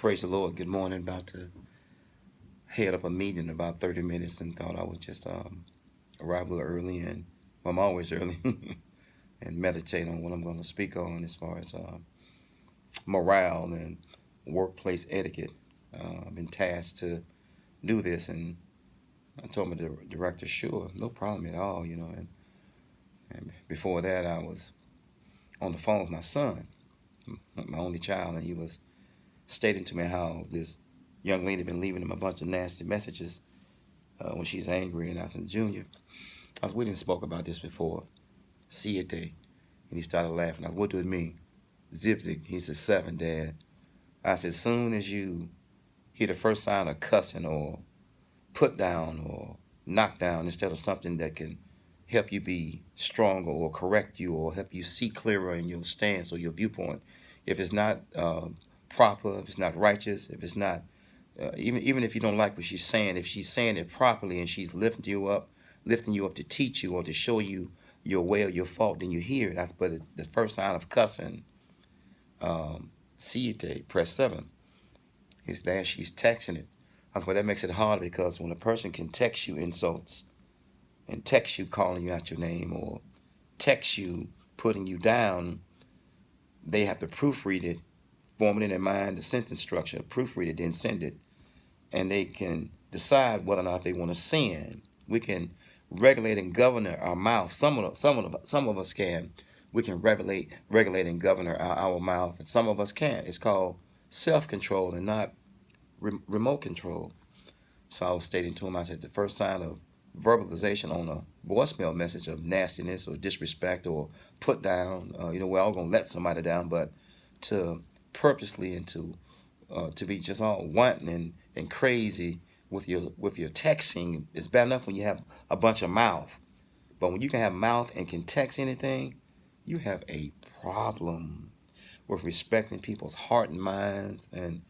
Praise the Lord. Good morning. About to head up a meeting in about 30 minutes and thought I would just arrive a little early, and well, I'm always early, and meditate on what I'm going to speak on as far as morale and workplace etiquette. I've been tasked to do this, and I told my director, sure, no problem at all, and before that, I was on the phone with my son, my only child, and he was stating to me how this young lady been leaving him a bunch of nasty messages when she's angry. And I said, Junior, we didn't spoke about this before. SIETE. And he started laughing. I said, what do it mean? Zip-zig. He said, 7, Dad. I said, as soon as you hear the first sign of cussing or put down or knock down instead of something that can help you be stronger or correct you or help you see clearer in your stance or your viewpoint, if it's not proper, if it's not righteous, if it's not, even if you don't like what she's saying, if she's saying it properly and she's lifting you up to teach you or to show you your way or your fault, then you hear it. That's but the first sign of cussing, SIETE, press 7. Is that she's texting it. That's why that makes it hard, because when a person can text you insults and text you calling you out your name or text you putting you down, they have to proofread it, form it in their mind, the sentence structure, proofread it, then send it, and they can decide whether or not they want to sin. We can regulate and govern our mouth. Some of us can. We can regulate and govern our mouth, and some of us can't. It's called self-control and not remote control. So I was stating to him, I said, the first sign of verbalization on a voicemail message of nastiness or disrespect or put down, we're all going to let somebody down, but to purposely and to be just all wanting and crazy with your texting is bad enough when you have a bunch of mouth. But when you can have mouth and can text anything, you have a problem with respecting people's heart and minds. And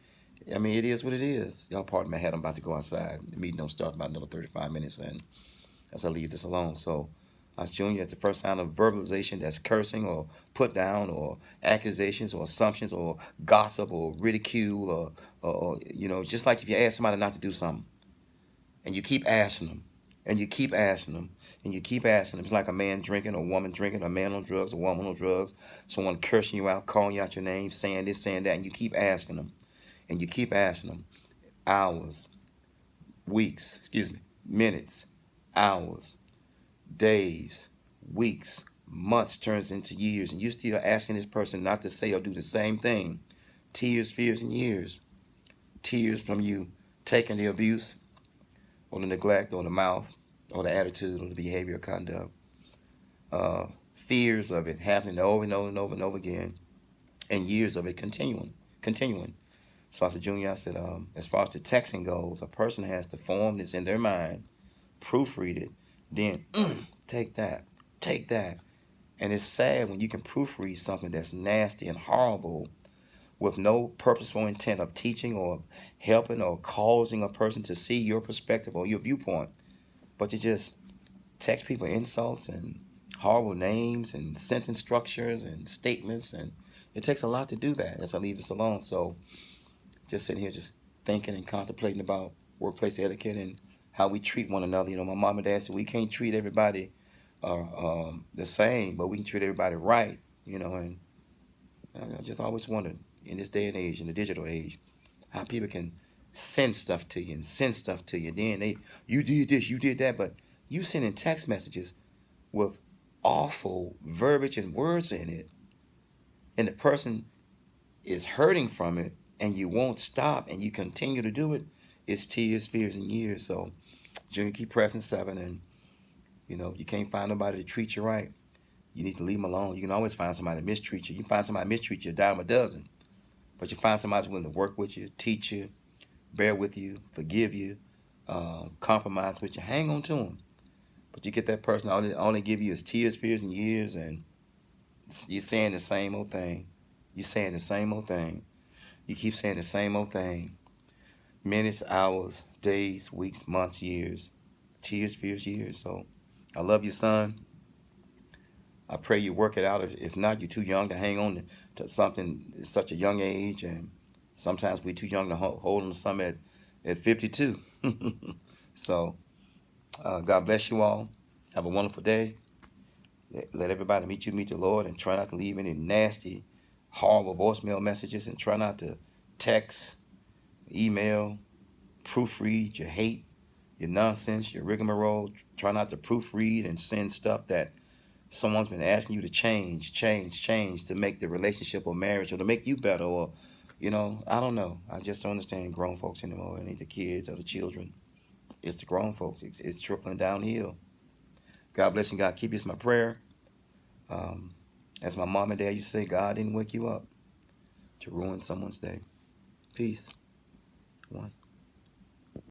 I mean, it is what it is. Y'all pardon my head, I'm about to go outside. The meeting don't start about another 35 minutes, and as I leave this alone. So I was Junior, it's the first sign of verbalization, that's cursing or put down or accusations or assumptions or gossip or ridicule or just like if you ask somebody not to do something and you keep asking them and you keep asking them and you keep asking them. It's like a man drinking or a woman drinking, a man on drugs, a woman on drugs, someone cursing you out, calling you out your name, saying this, saying that, and you keep asking them and you keep asking them. Hours, weeks, minutes, hours, days, weeks, months turns into years, and you're still asking this person not to say or do the same thing. Tears, fears, and years. Tears from you taking the abuse or the neglect or the mouth or the attitude or the behavior or conduct. Fears of it happening over and over and over and over again, and years of it continuing. So I said, Junior, I said, as far as the texting goes, a person has to form this in their mind, proofread it, then take that. And it's sad when you can proofread something that's nasty and horrible with no purposeful intent of teaching or helping or causing a person to see your perspective or your viewpoint. But you just text people insults and horrible names and sentence structures and statements, and it takes a lot to do that as I leave this alone. So just sitting here just thinking and contemplating about workplace etiquette and how we treat one another. My mom and dad said we can't treat everybody the same, but we can treat everybody right, and I just always wondered in this day and age, in the digital age, how people can send stuff to you. Then you did this, you did that, but you sending text messages with awful verbiage and words in it, and the person is hurting from it, and you won't stop, and you continue to do it. It's tears, fears, and years. So, Junior, keep pressing 7, and you can't find nobody to treat you right. You need to leave them alone. You can always find somebody to mistreat you. You can find somebody to mistreat you a dime a dozen, but you find somebody who's willing to work with you, teach you, bear with you, forgive you, compromise with you. Hang on to them. But you get that person only give you is tears, fears, and years, and you're saying the same old thing. You keep saying the same old thing. Minutes, hours, days, weeks, months, years. Tears, fears, years. So I love you, son. I pray you work it out. If not, you're too young to hang on to something at such a young age, and Sometimes we're too young to hold on to some at 52. So God bless you all. Have a wonderful day. Let everybody meet the Lord, and try not to leave any nasty, horrible voicemail messages, and try not to text, email, proofread your hate, your nonsense, your rigmarole. Try not to proofread and send stuff that someone's been asking you to change to make the relationship or marriage or to make you better, or I don't know. I just don't understand grown folks anymore. It ain't the kids or the children. It's the grown folks. It's trickling downhill. God bless you. God keep you is my prayer. As my mom and dad used to say, God didn't wake you up to ruin someone's day. Peace. One.